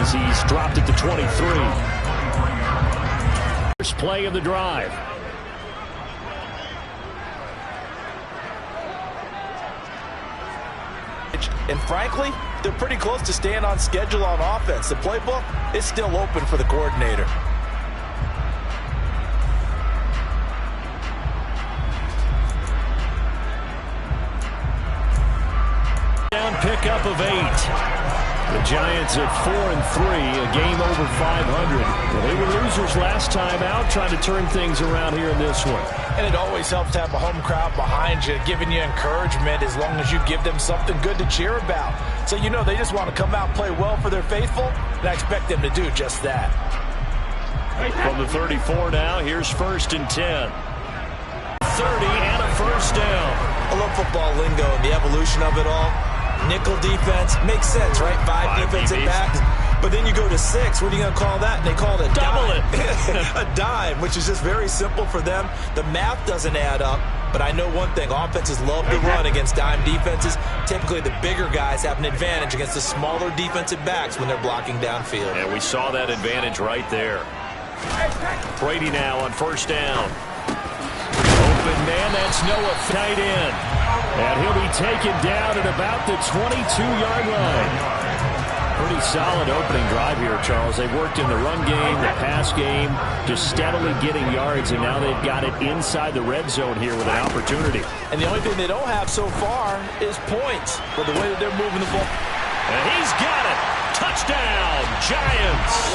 as he's dropped it to 23. First play of the drive. And frankly, they're pretty close to staying on schedule on offense. The playbook is still open for the coordinator. Down pickup of 8. The Giants at 4-3, a game over 500. Well, they were losers last time out, trying to turn things around here in this one. And it always helps to have a home crowd behind you, giving you encouragement as long as you give them something good to cheer about. So you know they just want to come out and play well for their faithful, and I expect them to do just that. From the 34 now, here's 1st and 10. 30 and a first down. I love football lingo and the evolution of it all. Nickel defense makes sense, right? Five defensive backs. But then you go to 6. What are you going to call that? And they call it a dime. A dime, which is just very simple for them. The math doesn't add up. But I know one thing. Offenses love to run against dime defenses. Typically, the bigger guys have an advantage against the smaller defensive backs when they're blocking downfield. And we saw that advantage right there. Brady now on 1st down. Open man, that's Noah tight end. And he'll be taken down at about the 22-yard line. Pretty solid opening drive here, Charles. They've worked in the run game, the pass game, just steadily getting yards, and now they've got it inside the red zone here with an opportunity. And the only thing they don't have so far is points with the way that they're moving the ball. And he's got it. Touchdown, Giants.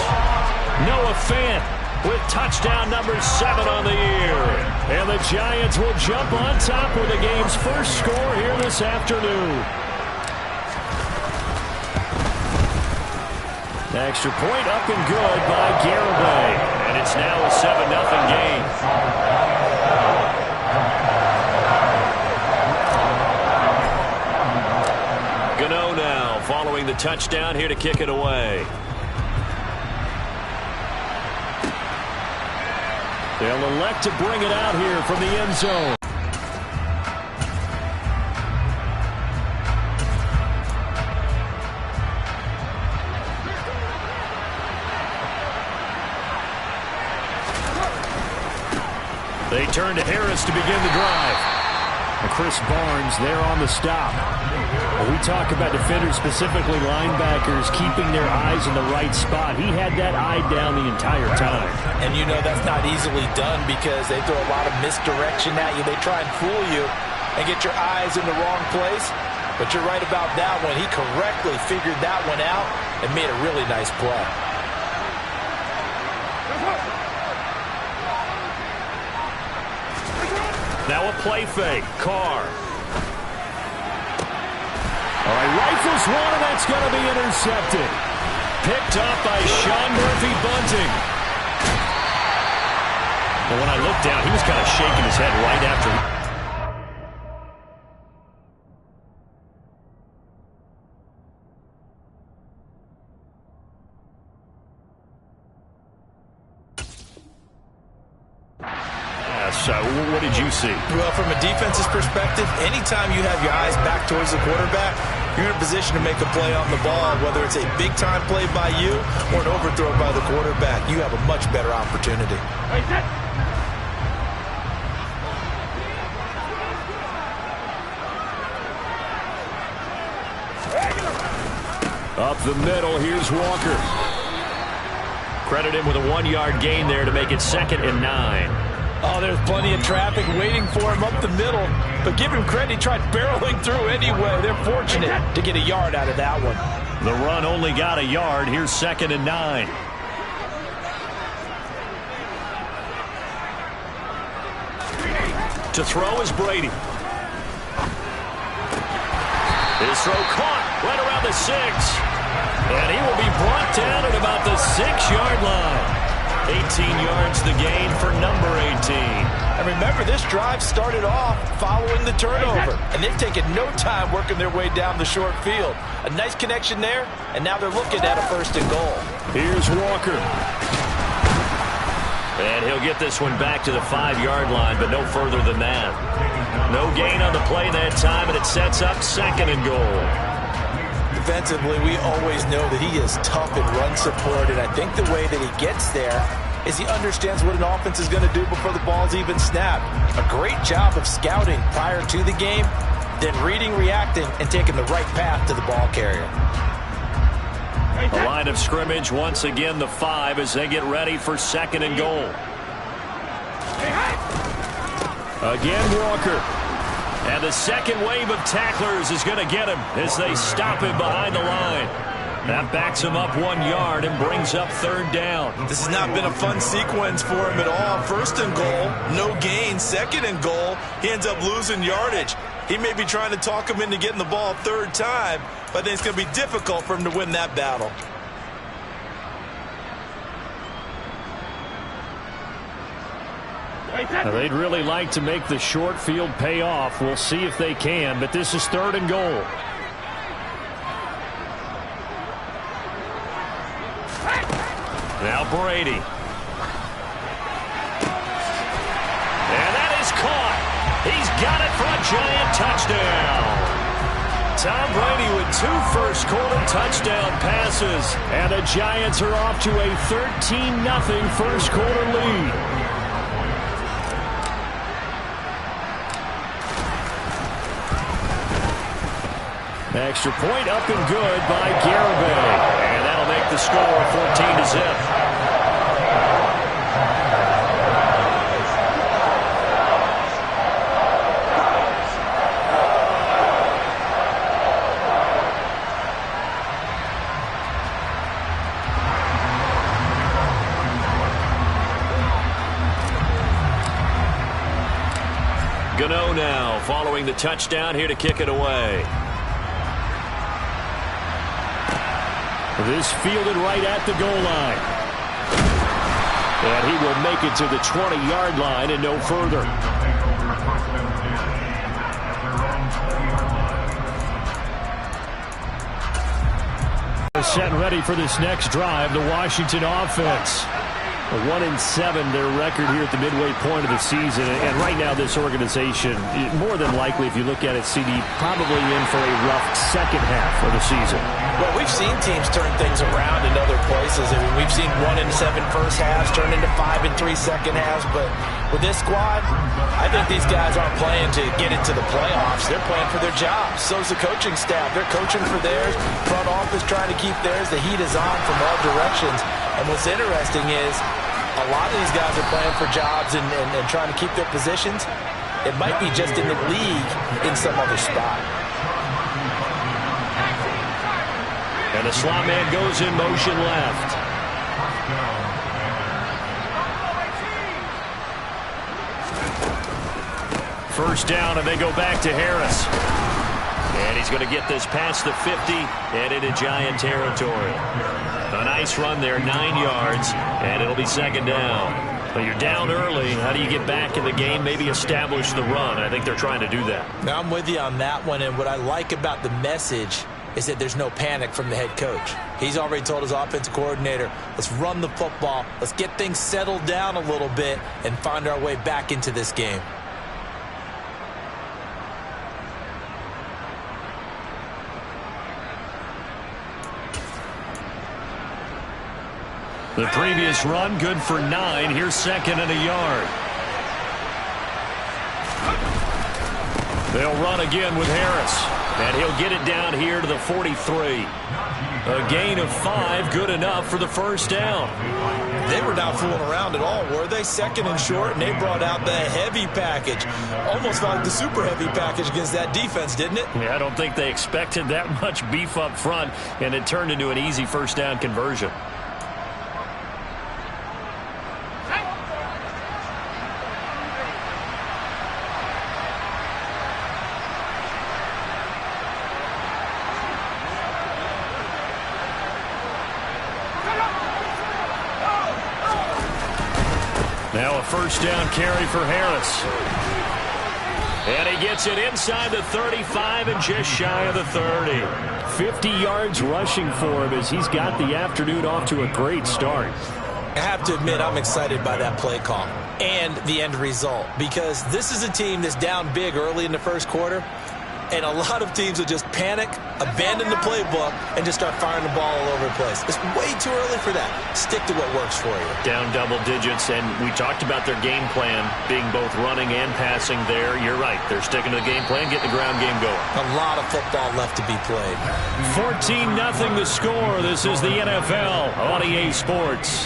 Noah Fant with touchdown number 7 on the year. And the Giants will jump on top with the game's first score here this afternoon. Extra point up and good by Garibay. And it's now a 7-0 game. Gano now following the touchdown here to kick it away. They'll elect to bring it out here from the end zone. They turn to Harris to begin the drive. And Chris Barnes there on the stop. When we talk about defenders, specifically linebackers, keeping their eyes in the right spot. He had that eye down the entire time. And you know that's not easily done because they throw a lot of misdirection at you. They try and fool you and get your eyes in the wrong place. But you're right about that one. He correctly figured that one out and made a really nice play. Now a play fake. Carr. All right, rifles one, and that's going to be intercepted. Picked up by Sean Murphy-Bunting. But when I looked down, he was kind of shaking his head right after. So what did you see? Well, from a defense's perspective, anytime you have your eyes back towards the quarterback, you're in a position to make a play on the ball, whether it's a big-time play by you or an overthrow by the quarterback. You have a much better opportunity. Up the middle, here's Walker. Credit him with a 1-yard gain there to make it 2nd and 9. Oh, there's plenty of traffic waiting for him up the middle. But give him credit, he tried barreling through anyway. They're fortunate to get a yard out of that one. The run only got a yard. Here's 2nd and 9. To throw is Brady. His throw caught right around the 6. And he will be brought down at about the 6-yard line. 18 yards the gain for number 18. And remember, this drive started off following the turnover. And they've taken no time working their way down the short field. A nice connection there, and now they're looking at a 1st and goal. Here's Walker. And he'll get this one back to the 5-yard line, but no further than that. No gain on the play that time, and it sets up 2nd and goal. defensively, we always know that he is tough in run support, and I think the way that he gets there is he understands what an offense is going to do before the ball's even snapped. A great job of scouting prior to the game, then reading, reacting, and taking the right path to the ball carrier. The line of scrimmage, once again, the 5 as they get ready for 2nd and goal. Again, Walker. And the second wave of tacklers is going to get him as they stop him behind the line. That backs him up 1 yard and brings up 3rd down. This has not been a fun sequence for him at all. 1st and goal, no gain. 2nd and goal, he ends up losing yardage. He may be trying to talk him into getting the ball 3rd time, but I think it's going to be difficult for him to win that battle. Now, they'd really like to make the short field pay off. We'll see if they can, but this is 3rd and goal. Now Brady. And that is caught. He's got it for a giant touchdown. Tom Brady with 2 first-quarter touchdown passes. And the Giants are off to a 13-0 first-quarter lead. Extra point up and good by Garibay. And that'll make the score 14-0. Gano now following the touchdown here to kick it away. This fielded right at the goal line. And he will make it to the 20-yard line and no further. Set and ready for this next drive, the Washington offense. 1-7 their record here at the midway point of the season, and right now this organization, more than likely if you look at it, CD, probably in for a rough second half of the season. Well, we've seen teams turn things around in other places. I mean, we've seen 1-7 first halves turn into 5-3 second halves, but with this squad, I think these guys aren't playing to get into the playoffs. They're playing for their jobs. So's the coaching staff. They're coaching for theirs. Front office trying to keep theirs. The heat is on from all directions. And what's interesting is a lot of these guys are playing for jobs and trying to keep their positions. It might be just in the league in some other spot. And the slot man goes in motion left. First down, and they go back to Harris. And he's going to get this past the 50 and into Giant territory. A nice run there, 9 yards, and it'll be 2nd down. But you're down early. How do you get back in the game, maybe establish the run? I think they're trying to do that. Now, I'm with you on that one, and what I like about the message is that there's no panic from the head coach. He's already told his offensive coordinator, let's run the football, let's get things settled down a little bit and find our way back into this game. The previous run, good for 9. Here's 2nd and a yard. They'll run again with Harris. And he'll get it down here to the 43. A gain of 5, good enough for the first down. They were not fooling around at all, were they? 2nd and short, and they brought out the heavy package. Almost like the super heavy package against that defense, didn't it? Yeah, I don't think they expected that much beef up front, and it turned into an easy first down conversion. Now a first down carry for Harris. And he gets it inside the 35 and just shy of the 30. 50 yards rushing for him as he's got the afternoon off to a great start. I have to admit, I'm excited by that play call and the end result, because this is a team that's down big early in the first quarter. And a lot of teams will just panic, abandon the playbook, and just start firing the ball all over the place. It's way too early for that. Stick to what works for you. Down double digits, and we talked about their game plan being both running and passing there. You're right. They're sticking to the game plan, getting the ground game going. A lot of football left to be played. 14-0 the score. This is the NFL on EA Sports.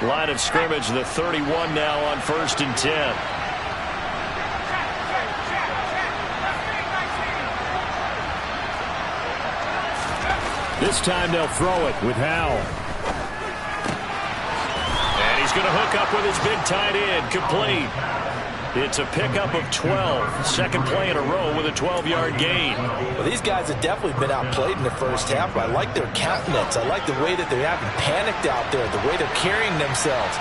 Line of scrimmage, the 31 now on 1st and 10. This time they'll throw it with Howell. And he's going to hook up with his big tight end, complete. It's a pickup of 12. Second play in a row with a 12-yard gain. Well, these guys have definitely been outplayed in the first half, but I like their countenance. I like the way that they haven't panicked out there, the way they're carrying themselves.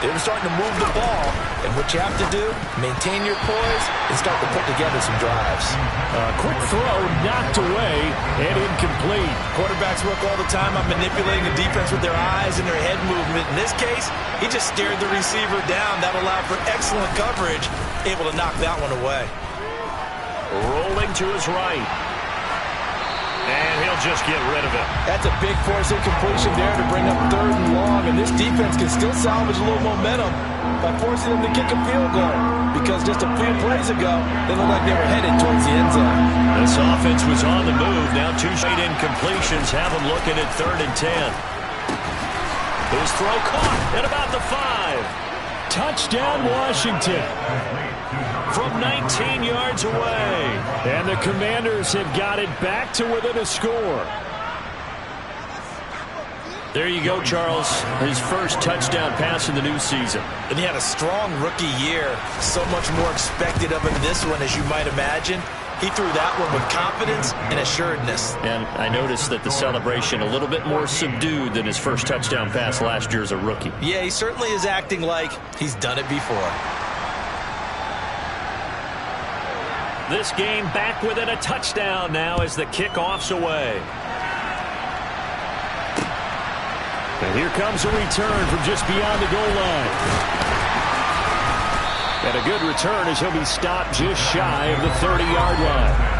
They're starting to move the ball, and what you have to do, maintain your poise and start to put together some drives. Quick throw, knocked away, and incomplete. Quarterbacks work all the time on manipulating the defense with their eyes and their head movement. In this case, he just stared the receiver down. That allowed for excellent coverage, able to knock that one away. Rolling to his right. And he'll just get rid of it. That's a big force incompletion there to bring up 3rd and long, and this defense can still salvage a little momentum by forcing them to kick a field goal, because just a few plays ago, they looked like they were headed towards the end zone. This offense was on the move. Now 2 straight incompletions have them looking at 3rd and 10. His throw caught at about the 5. Touchdown, Washington. From 19 yards away. And the Commanders have got it back to within a score. There you go, Charles. His first touchdown pass in the new season. And he had a strong rookie year. So much more expected of him this one, as you might imagine. He threw that one with confidence and assuredness. And I noticed that the celebration a little bit more subdued than his first touchdown pass last year as a rookie. Yeah, he certainly is acting like he's done it before. This game back within a touchdown now as the kickoff's away. And here comes a return from just beyond the goal line. And a good return as he'll be stopped just shy of the 30-yard line.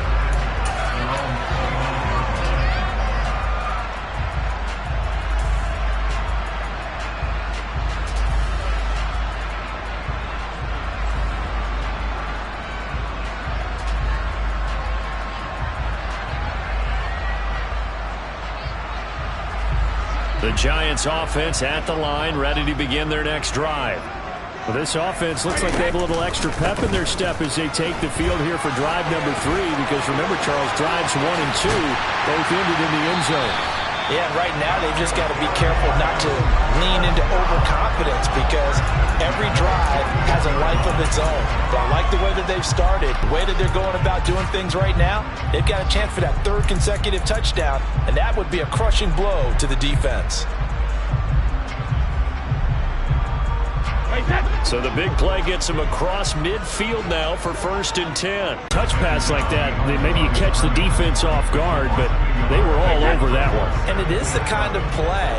The Giants offense at the line, ready to begin their next drive. Well, this offense looks like they have a little extra pep in their step as they take the field here for drive number 3, because remember, Charles, drives 1 and 2 both ended in the end zone. Yeah, right now they've just got to be careful not to lean into overconfidence, because every drive has a life of its own. But I like the way that they've started, the way that they're going about doing things right now. They've got a chance for that 3rd consecutive touchdown, and that would be a crushing blow to the defense. So the big play gets him across midfield now for 1st and 10. Touch pass like that, maybe you catch the defense off guard, but they were all over that one. And it is the kind of play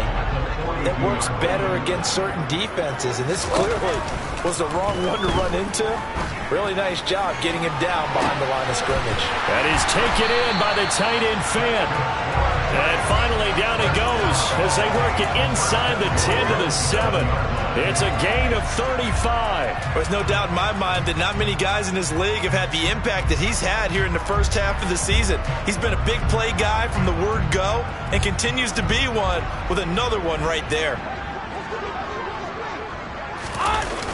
that works better against certain defenses, and this clearly was the wrong one to run into. Really nice job getting him down behind the line of scrimmage. That is taken in by the tight end Fan. And finally down it goes as they work it inside the 10 to the 7. It's a gain of 35. There's no doubt in my mind that not many guys in this league have had the impact that he's had here in the first half of the season. He's been a big play guy from the word go and continues to be one with another one right there.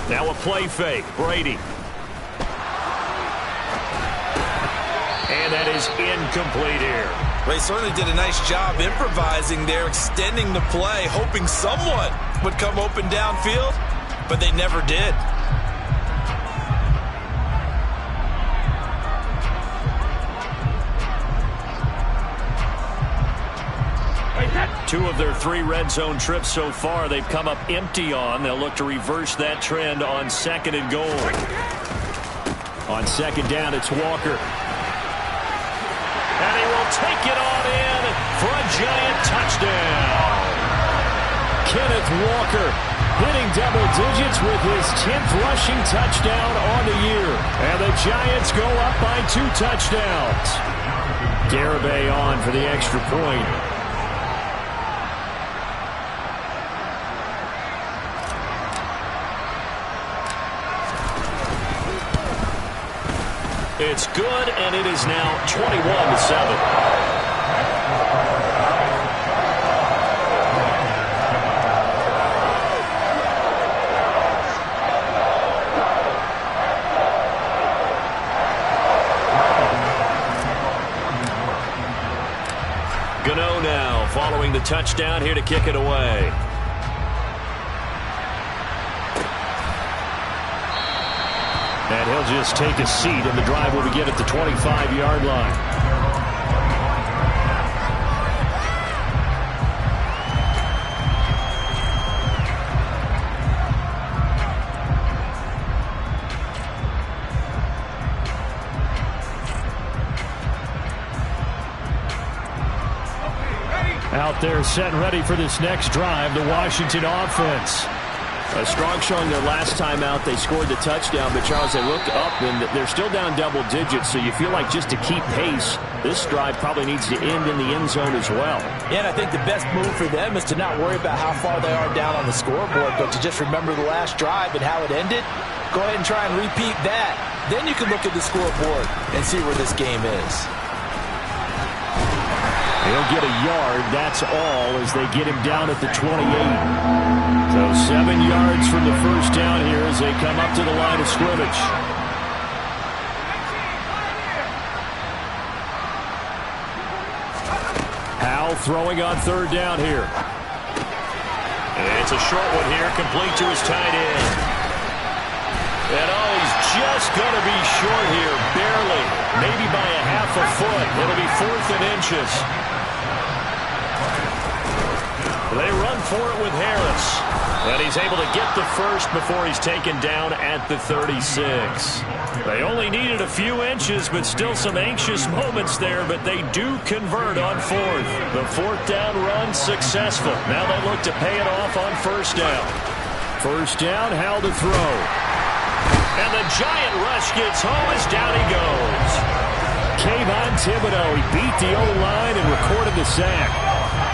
Now a play fake. Brady. And that is incomplete here. They certainly did a nice job improvising there, extending the play, hoping someone would come open downfield, but they never did. Two of their 3 red zone trips so far they've come up empty on. They'll look to reverse that trend on 2nd and goal. On 2nd down, it's Walker. And he will take it on in for a Giant touchdown. Kenneth Walker, hitting double digits with his 10th rushing touchdown on the year. And the Giants go up by 2 touchdowns. Garibay on for the extra point. It's good, and it is now 21-7. Gano now following the touchdown here to kick it away. And he'll just take a seat, and the drive will begin at the 25-yard line. Out there set and ready for this next drive, the Washington offense. A strong showing their last time out. They scored the touchdown, but Charles, they look up and they're still down double digits, so you feel like just to keep pace, this drive probably needs to end in the end zone as well. Yeah, and I think the best move for them is to not worry about how far they are down on the scoreboard, but to just remember the last drive and how it ended. Go ahead and try and repeat that. Then you can look at the scoreboard and see where this game is. He'll get a yard, that's all, as they get him down at the 28. So 7 yards from the first down here as they come up to the line of scrimmage. Howell throwing on third down here. And it's a short one here, complete to his tight end. And he's just going to be short here, barely, maybe by a half a foot. It'll be 4th and inches. They run for it with Harris. And he's able to get the first before he's taken down at the 36. They only needed a few inches, but still some anxious moments there, but they do convert on 4th. The 4th down run successful. Now they look to pay it off on 1st down. 1st down, Howell to throw. And the giant rush gets home as down he goes. Kayvon Thibodeau, he beat the O-line and recorded the sack.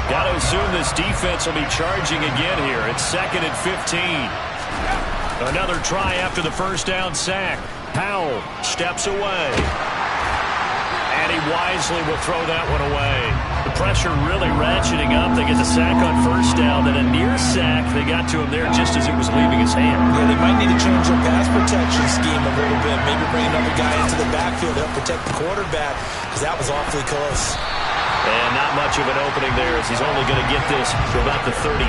Got to assume this defense will be charging again here. It's 2nd and 15. Another try after the 1st down sack. Howell steps away. And he wisely will throw that one away. The pressure really ratcheting up. They get the sack on 1st down. Then a near sack. They got to him there just as it was leaving his hand. Yeah, they might need to change their pass protection scheme a little bit. Maybe bring another guy into the backfield to help protect the quarterback, because that was awfully close. And not much of an opening there, as he's only going to get this to about the 32.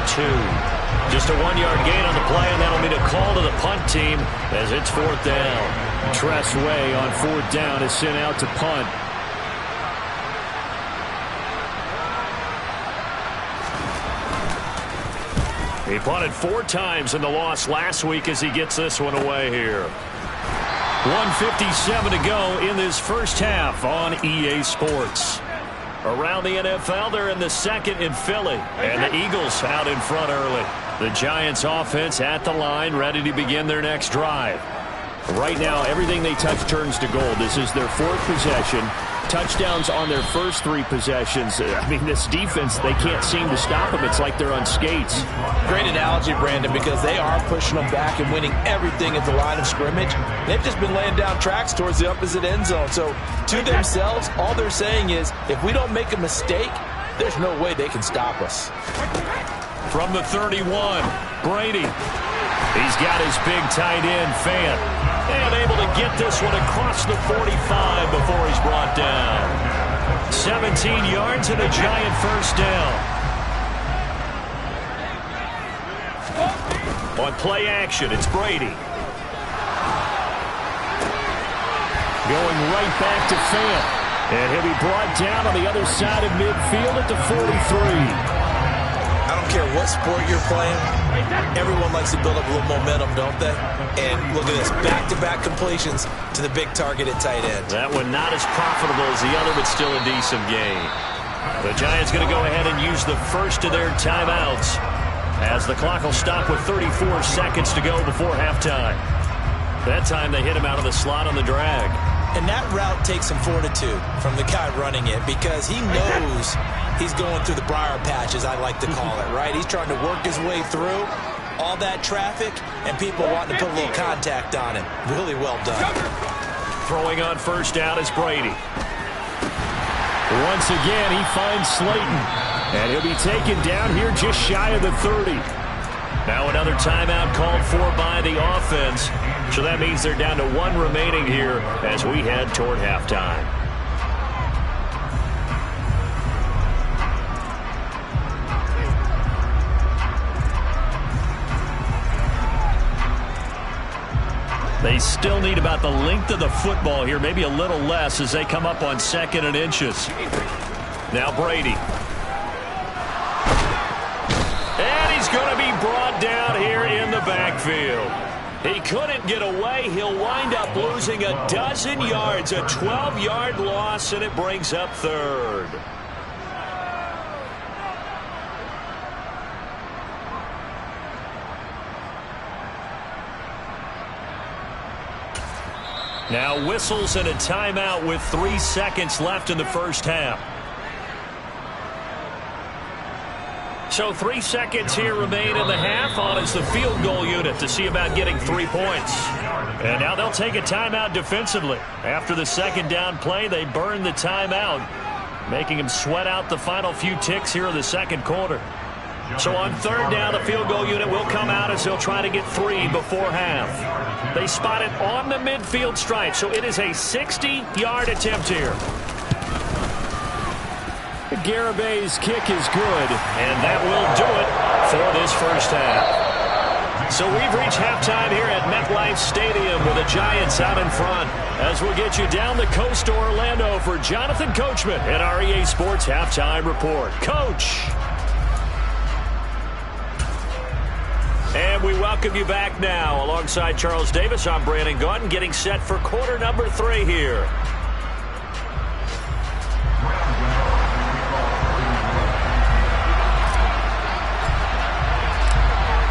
Just a 1-yard gain on the play, and that'll mean a call to the punt team as it's 4th down. Tress Way on 4th down is sent out to punt. He punted 4 times in the loss last week as he gets this one away here. 1:57 to go in this first half on EA Sports. Around the NFL, they're in the 2nd in Philly, and the Eagles out in front early. The Giants offense at the line, ready to begin their next drive. Right now, everything they touch turns to gold. This is their 4th possession. Touchdowns on their first 3 possessions. I mean, this defense, they can't seem to stop them. It's like they're on skates. Great analogy, Brandon, because they are pushing them back and winning everything at the line of scrimmage. They've just been laying down tracks towards the opposite end zone. So, to themselves, all they're saying is, if we don't make a mistake, there's no way they can stop us. From the 31, Brady. He's got his big tight end, Fant. And able to get this one across the 45 before he's brought down. 17 yards and a giant 1st down. On play action, it's Brady. Going right back to Fant. And he'll be brought down on the other side of midfield at the 43. I don't care what sport you're playing. Everyone likes to build up a little momentum, don't they? And look at this, back-to-back completions to the big target at tight end. That one not as profitable as the other, but still a decent gain. The Giants going to go ahead and use the first of their timeouts. as the clock will stop with 34 seconds to go before halftime. That time they hit him out of the slot on the drag. And that route takes some fortitude from the guy running it because he knows he's going through the briar patch, as I like to call it, right? He's trying to work his way through all that traffic and people wanting to put a little contact on him. Really well done. Throwing on first down is Brady. Once again, he finds Slayton. And he'll be taken down here just shy of the 30. Now another timeout called for by the offense. So that means they're down to 1 remaining here as we head toward halftime. They still need about the length of the football here, maybe a little less as they come up on 2nd and inches. Now Brady. And he's going to be brought down here in the backfield. He couldn't get away. He'll wind up losing a dozen yards, a 12-yard loss, and it brings up 3rd. Now whistles and a timeout with 3 seconds left in the first half. So 3 seconds here remain in the half on as the field goal unit to see about getting 3 points. And now they'll take a timeout defensively. After the 2nd down play, they burn the timeout, making them sweat out the final few ticks here in the 2nd quarter. So on 3rd down, the field goal unit will come out as they'll try to get 3 before half. They spot it on the midfield stripe, so it is a 60-yard attempt here. Garabay's kick is good, and that will do it for this first half. So we've reached halftime here at MetLife Stadium with the Giants out in front. As we'll get you down the coast to Orlando for Jonathan Coachman at our EA Sports Halftime Report. Coach! And we welcome you back now. Alongside Charles Davis, I'm Brandon Gaudin, getting set for quarter number 3 here.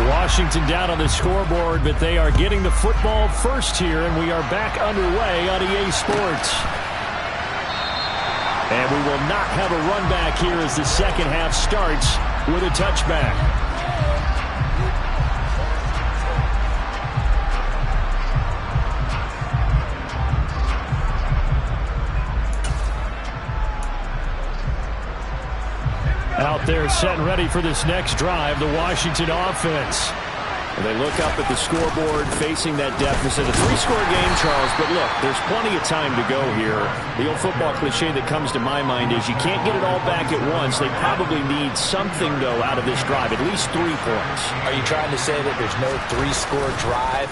Washington down on the scoreboard, but they are getting the football first here, and we are back underway on EA Sports. And we will not have a run back here as the 2nd half starts with a touchback. Out there set and ready for this next drive, the Washington offense. And they look up at the scoreboard facing that deficit. A 3-score game, Charles, but look, there's plenty of time to go here. The old football cliche that comes to my mind is you can't get it all back at once. They probably need something, though, out of this drive, at least 3 points. Are you trying to say that there's no 3-score drive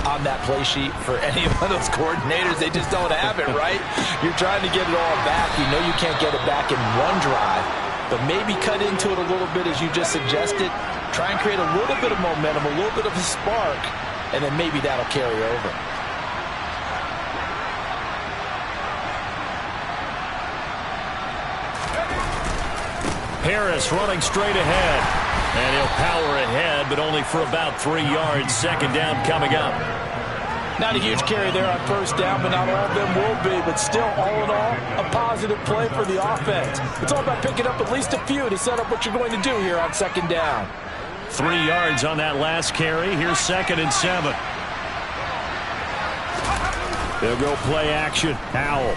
on that play sheet for any one of those coordinators? They just don't have it, right? You're trying to get it all back. You know you can't get it back in one drive. But maybe cut into it a little bit as you just suggested. Try and create a little bit of momentum, a little bit of a spark, and then maybe that'll carry over. Harris running straight ahead. And he'll power ahead, but only for about 3 yards. 2nd down coming up. Not a huge carry there on first down, but not all of them will be. But still, all in all, a positive play for the offense. It's all about picking up at least a few to set up what you're going to do here on 2nd down. 3 yards on that last carry. Here's 2nd and 7. They'll go play action. Howell.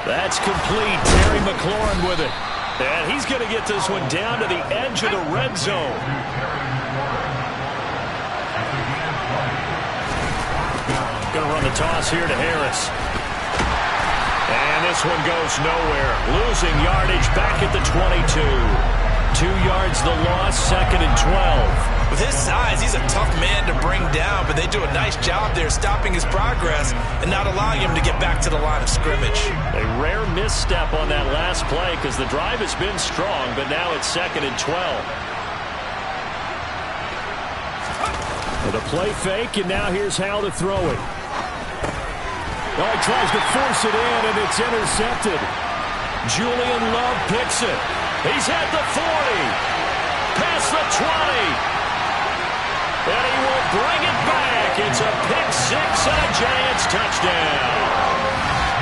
That's complete. Terry McLaurin with it. And he's going to get this one down to the edge of the red zone. Going to run the toss here to Harris. And this one goes nowhere. Losing yardage back at the 22. 2 yards the loss, 2nd and 12. With his size, he's a tough man to bring down, but they do a nice job there stopping his progress and not allowing him to get back to the line of scrimmage. A rare misstep on that last play because the drive has been strong, but now it's 2nd and 12. With a play fake, and now here's how to throw it. Oh, he tries to force it in, and it's intercepted. Julian Love picks it. He's at the 40. past the 20. And he will bring it back. It's a pick six and a Giants touchdown.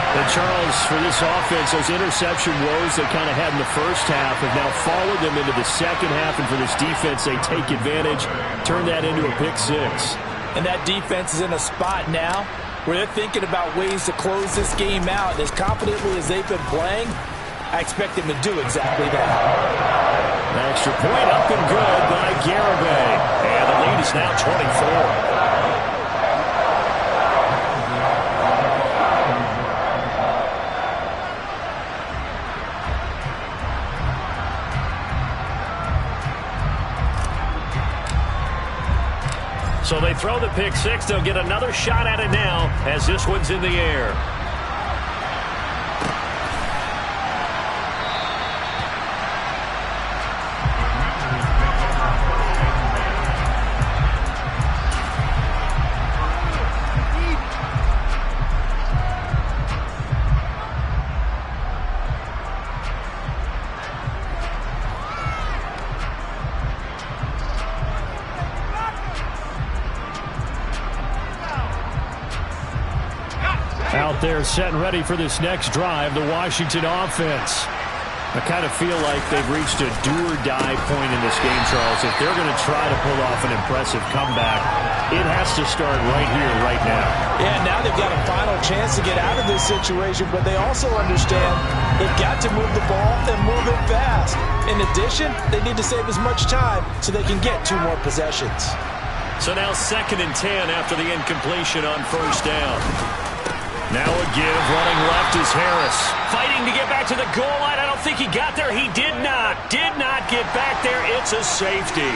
And Charles, for this offense, those interception woes they kind of had in the first half have now followed them into the second half. And for this defense, they take advantage, turn that into a pick six. And that defense is in a spot now where they're thinking about ways to close this game out. And as confidently as they've been playing, I expect them to do exactly that. An extra point up and good by Garibay. And the lead is now 24. So they throw the pick six. They'll get another shot at it now as this one's in the air. Out there set and ready for this next drive, the Washington offense. I kind of feel like they've reached a do-or-die point in this game, Charles. If they're going to try to pull off an impressive comeback, it has to start right here, right now. Yeah, now they've got a final chance to get out of this situation, but they also understand they've got to move the ball and move it fast. In addition, they need to save as much time so they can get 2 more possessions. So now 2nd and 10 after the incompletion on first down. Now a give, running left is Harris. Fighting to get back to the goal line. I don't think he got there. He did not get back there. It's a safety.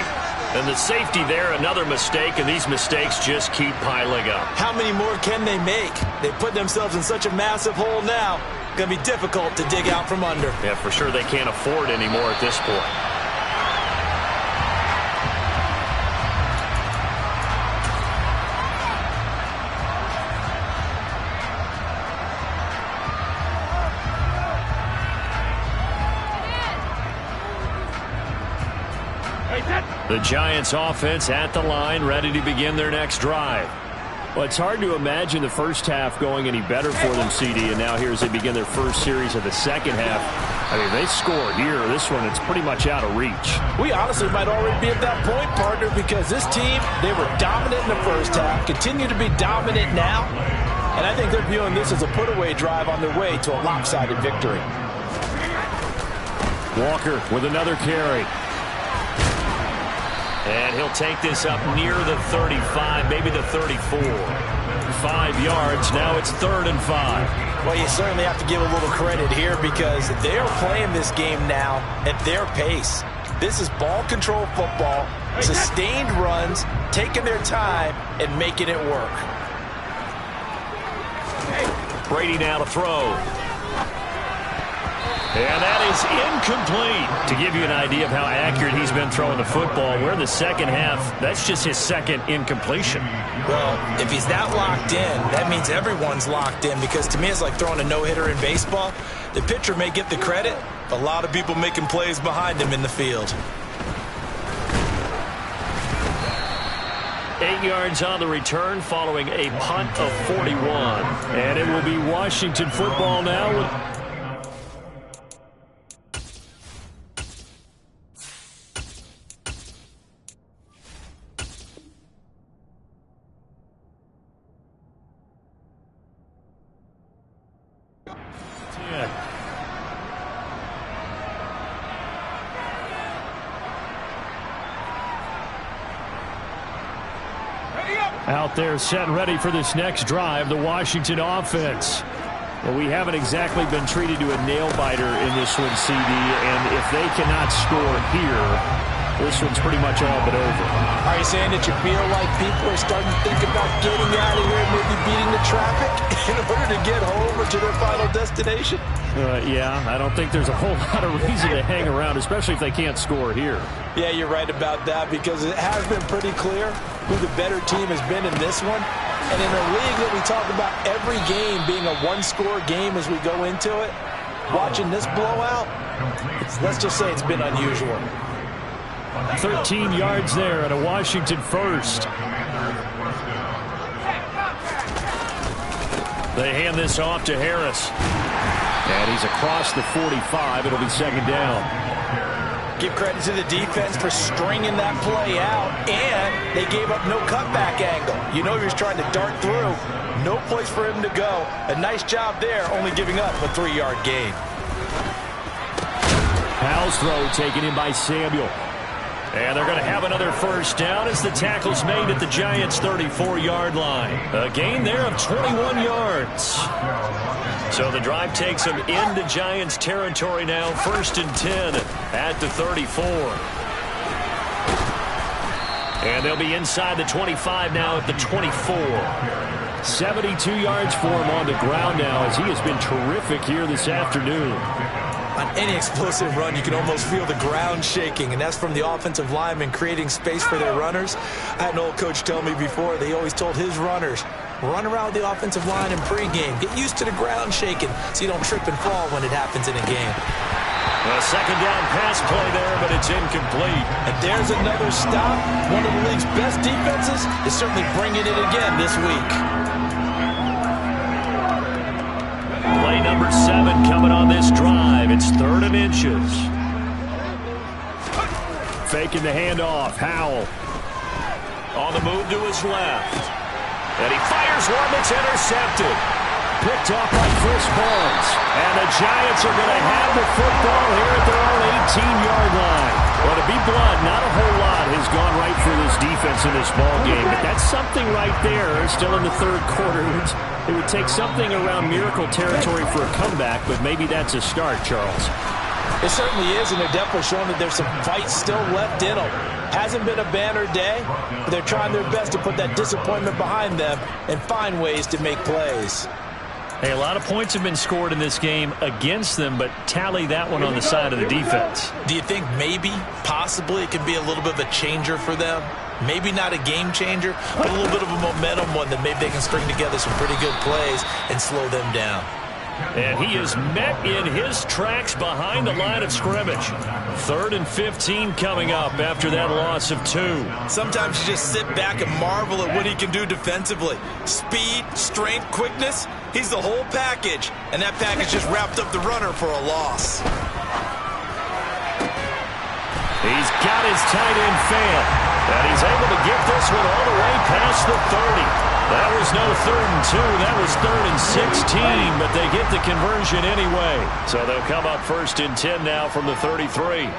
And the safety there, another mistake, and these mistakes just keep piling up. How many more can they make? They put themselves in such a massive hole now. Going to be difficult to dig out from under. Yeah, for sure they can't afford anymore at this point. The Giants offense at the line, ready to begin their next drive. Well, it's hard to imagine the first half going any better for them, CD, and now here as they begin their first series of the second half. I mean, they score here. This one, it's pretty much out of reach. We honestly might already be at that point, partner, because this team, they were dominant in the first half, continue to be dominant now, and I think they're viewing this as a put-away drive on their way to a lopsided victory. Walker with another carry. And he'll take this up near the 35, maybe the 34. 5 yards. Now it's 3rd and 5. Well, you certainly have to give a little credit here because they are playing this game now at their pace. This is ball control football, sustained runs, taking their time, and making it work. Brady now to throw. And that is incomplete. To give you an idea of how accurate he's been throwing the football, we're in the second half. That's just his 2nd incompletion. Well, if he's that locked in, that means everyone's locked in because to me it's like throwing a no-hitter in baseball. The pitcher may get the credit, a lot of people making plays behind him in the field. 8 yards on the return following a punt of 41. And it will be Washington football now. Out there set and ready for this next drive, the Washington offense. Well, we haven't exactly been treated to a nail-biter in this one, CD, and if they cannot score here, this one's pretty much all but over. Are you saying that you feel like people are starting to think about getting out of here, maybe beating the traffic in order to get home or to their final destination? Yeah, I don't think there's a whole lot of reason to hang around, especially if they can't score here. Yeah, you're right about that because it has been pretty clear who the better team has been in this one. And in a league that we talk about every game being a one-score game as we go into it, watching this blowout, let's just say it's been unusual. 13 yards there and a Washington first. They hand this off to Harris. And he's across the 45. It'll be second down. Give credit to the defense for stringing that play out, and they gave up no cutback angle. You know he was trying to dart through. No place for him to go. A nice job there, only giving up a 3-yard gain. Powell's throw taken in by Samuel. And they're going to have another first down as the tackle's made at the Giants' 34-yard line. A gain there of 21 yards. So the drive takes them into Giants territory now. 1st and 10 at the 34. And they'll be inside the 25 now at the 24. 72 yards for him on the ground now as he has been terrific here this afternoon. On any explosive run, you can almost feel the ground shaking, and that's from the offensive linemen creating space for their runners. I had an old coach tell me before, they always told his runners, run around the offensive line in pregame. Get used to the ground shaking so you don't trip and fall when it happens in a game. A second down pass play there, but it's incomplete. And there's another stop. One of the league's best defenses is certainly bringing it again this week. Play number 7 coming on this drive. It's 3rd and inches. Faking the handoff. Howell. On the move to his left. And he fires one that's intercepted. Picked off by Chris Barnes. And the Giants are going to have the football here at their own 18-yard line. Well, to be blunt, not a whole lot has gone right for this defense in this ball game. But that's something right there. Still in the 3rd quarter. It would take something around miracle territory for a comeback, but maybe that's a start, Charles. It certainly is, and they're definitely showing that there's some fight still left in them. Hasn't been a banner day, but they're trying their best to put that disappointment behind them and find ways to make plays. Hey, a lot of points have been scored in this game against them, but tally that one on the side of the defense. Do you think maybe, possibly, it can be a little bit of a changer for them? Maybe not a game changer, but a little bit of a momentum one that maybe they can string together some pretty good plays and slow them down. And he is met in his tracks behind the line of scrimmage. 3rd and 15 coming up after that loss of 2. Sometimes you just sit back and marvel at what he can do defensively. Speed, strength, quickness, he's the whole package. And that package just wrapped up the runner for a loss. He's got his tight end fail. And he's able to get this one all the way past the 30. That was no 3rd and 2. That was 3rd and 16. But they get the conversion anyway. So they'll come up 1st and 10 now from the 33.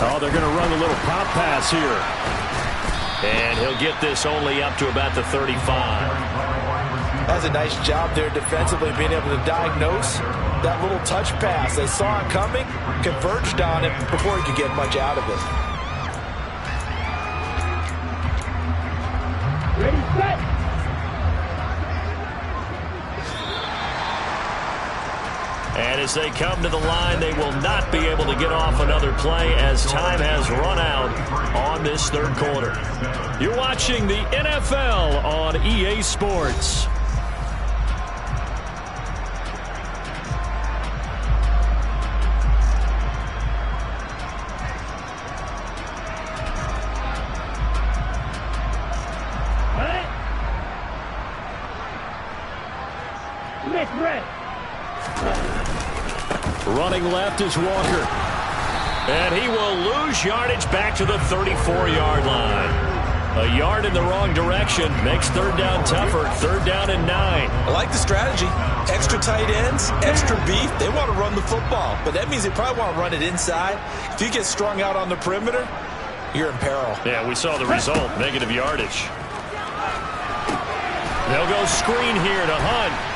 Oh, they're going to run a little pop pass here. And he'll get this only up to about the 35. That's a nice job there defensively, being able to diagnose that little touch pass. They saw it coming, converged on it before he could get much out of it. Ready, set. And as they come to the line, they will not be able to get off another play as time has run out on this 3rd quarter. You're watching the NFL on EA Sports. Running left is Walker. And he will lose yardage back to the 34-yard line. A yard in the wrong direction makes 3rd down tougher. 3rd down and 9. I like the strategy. Extra tight ends, extra beef. They want to run the football, but that means they probably want to run it inside. If you get strung out on the perimeter, you're in peril. Yeah, we saw the result, negative yardage. They'll go screen here to Hunt.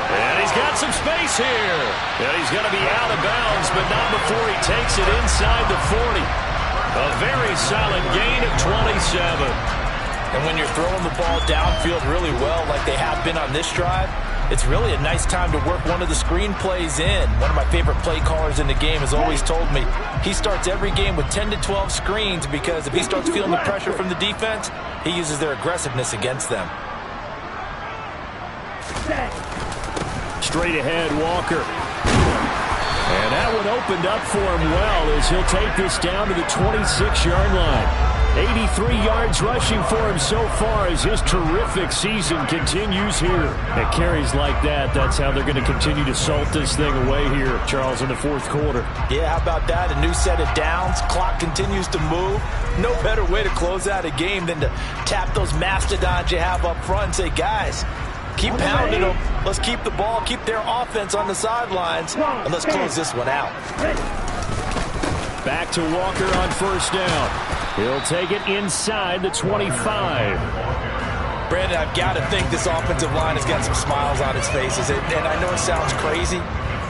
And he's got some space here. And he's going to be out of bounds, but not before he takes it inside the 40. A very solid gain of 27. And when you're throwing the ball downfield really well like they have been on this drive, it's really a nice time to work one of the screen plays in. One of my favorite play callers in the game has always told me he starts every game with 10 to 12 screens because if he starts feeling the pressure from the defense, he uses their aggressiveness against them. Straight ahead, Walker. And that one opened up for him well as he'll take this down to the 26-yard line. 83 yards rushing for him so far as his terrific season continues here. At carries like that, that's how they're going to continue to salt this thing away here, Charles, in the fourth quarter. Yeah, how about that? A new set of downs. Clock continues to move. No better way to close out a game than to tap those mastodons you have up front and say, guys, keep pounding them. Let's keep the ball, keep their offense on the sidelines, and let's close this one out. Back to Walker on first down. He'll take it inside the 25. Brandon, I've got to think this offensive line has got some smiles on its faces. And I know it sounds crazy,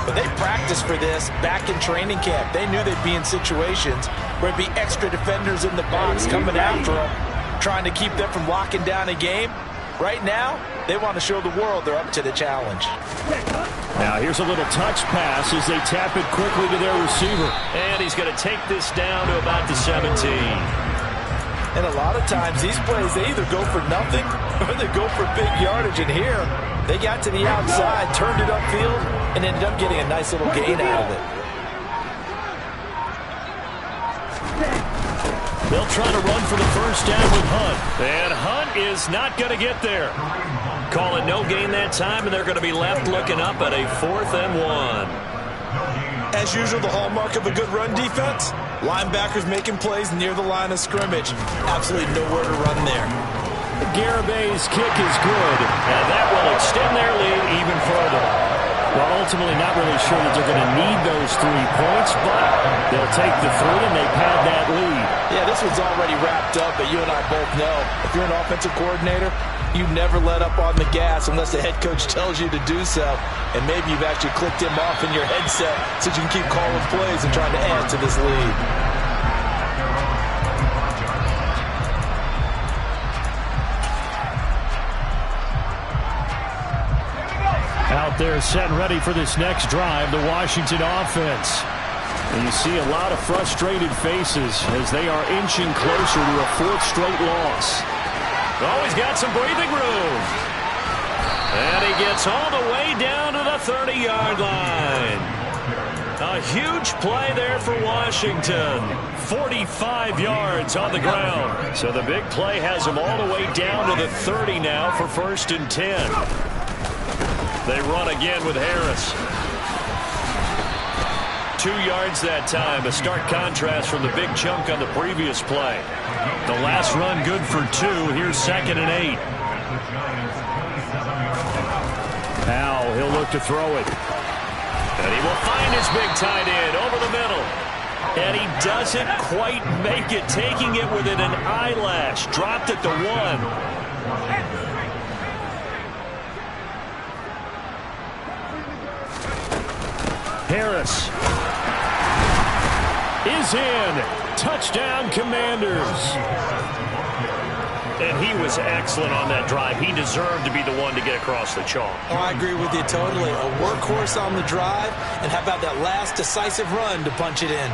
but they practiced for this back in training camp. They knew they'd be in situations where it'd be extra defenders in the box coming after them, trying to keep them from locking down a game. Right now, they want to show the world they're up to the challenge. Now here's a little touch pass as they tap it quickly to their receiver. And he's going to take this down to about the 17. And a lot of times these plays, they either go for nothing or they go for big yardage. And here, they got to the outside, turned it upfield, and ended up getting a nice little gain out of it. They'll try to run for the first down with Hunt. And Hunt is not going to get there. Call it no gain that time, and they're going to be left looking up at a 4th and 1. As usual, the hallmark of a good run defense, linebackers making plays near the line of scrimmage. Absolutely nowhere to run there. Garabay's kick is good, and that will extend their lead even further. Well, ultimately not really sure that they're going to need those 3 points, but they'll take the 3 and they pad that lead. Yeah, this one's already wrapped up, but you and I both know if you're an offensive coordinator, you never let up on the gas unless the head coach tells you to do so. And maybe you've actually clicked him off in your headset so you can keep calling plays and trying to add to this lead. Out there set and ready for this next drive, the Washington offense. And you see a lot of frustrated faces as they are inching closer to a 4th straight loss. Oh, he's got some breathing room. And he gets all the way down to the 30-yard line. A huge play there for Washington. 45 yards on the ground. So the big play has him all the way down to the 30 now for 1st and 10. They run again with Harris. 2 yards that time, a stark contrast from the big chunk on the previous play. The last run good for 2. Here's 2nd and 8. Powell, he'll look to throw it. And he will find his big tight end over the middle. And he doesn't quite make it, taking it within an eyelash. Dropped at the 1. Harris is in. Touchdown, Commanders. And he was excellent on that drive. He deserved to be the one to get across the chalk. Oh, I agree with you totally. A workhorse on the drive, and how about that last decisive run to punch it in?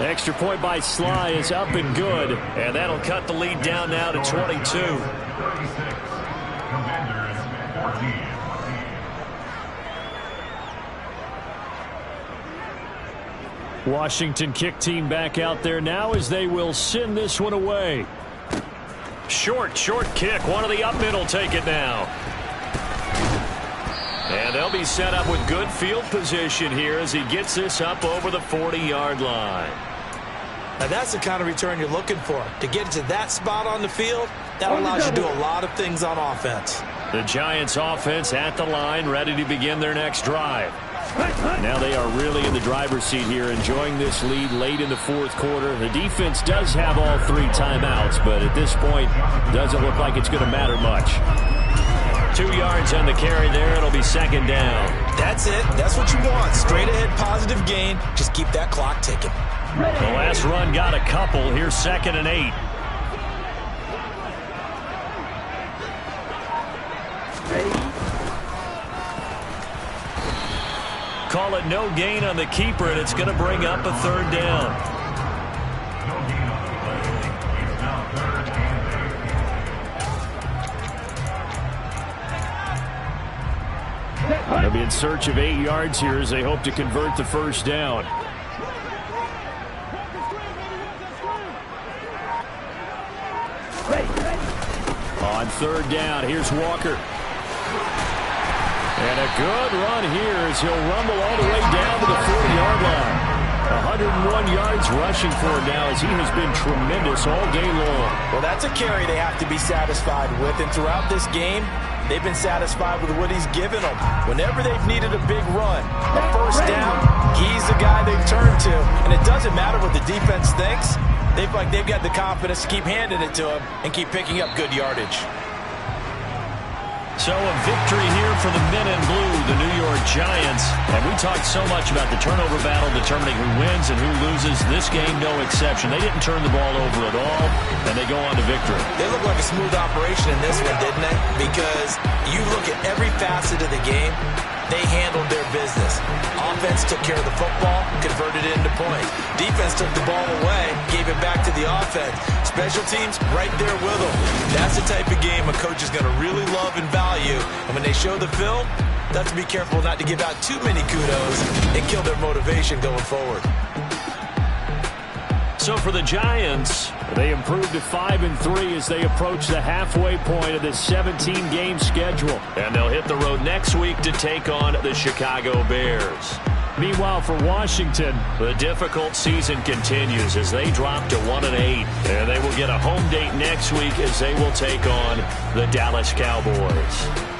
Extra point by Sly is up and good. And that'll cut the lead down now to 22. Washington kick team back out there now as they will send this one away. Short kick. One of the up mid will take it now. And they'll be set up with good field position here as he gets this up over the 40-yard line. Now that's the kind of return you're looking for. To get to that spot on the field, that allows you to do a lot of things on offense. The Giants offense at the line, ready to begin their next drive. Now they are really in the driver's seat here, enjoying this lead late in the 4th quarter. The defense does have all 3 timeouts, but at this point, doesn't look like it's going to matter much. 2 yards on the carry there. It'll be 2nd down. That's it. That's what you want. Straight ahead positive gain. Just keep that clock ticking. The last run got a couple. Here's 2nd and 8. Call it no gain on the keeper, and it's going to bring up a 3rd down. be in search of 8 yards here as they hope to convert the first down. On third down, here's Walker. And a good run here as he'll rumble all the way down to the 40-yard line. 101 yards rushing for him now as he has been tremendous all day long. Well, that's a carry they have to be satisfied with. And throughout this game, they've been satisfied with what he's given them. Whenever they've needed a big run, a first down, he's the guy they've turned to. And it doesn't matter what the defense thinks. They've got the confidence to keep handing it to him and keep picking up good yardage. So a victory here for the men in blue, the New York Giants. And we talked so much about the turnover battle determining who wins and who loses. This game, no exception. They didn't turn the ball over at all, and they go on to victory. They look like a smooth operation in this one, didn't they? Because you look at every facet of the game, they handled their business. Offense took care of the football, converted it into points. Defense took the ball away, gave it back to the offense. Special teams, right there with them. That's the type of game a coach is going to really love and value. And when they show the film, they have to be careful not to give out too many kudos and kill their motivation going forward. So for the Giants, they improved to 5-3 as they approach the halfway point of this 17-game schedule. And they'll hit the road next week to take on the Chicago Bears. Meanwhile, for Washington, the difficult season continues as they drop to 1-8. And they will get a home date next week as they will take on the Dallas Cowboys.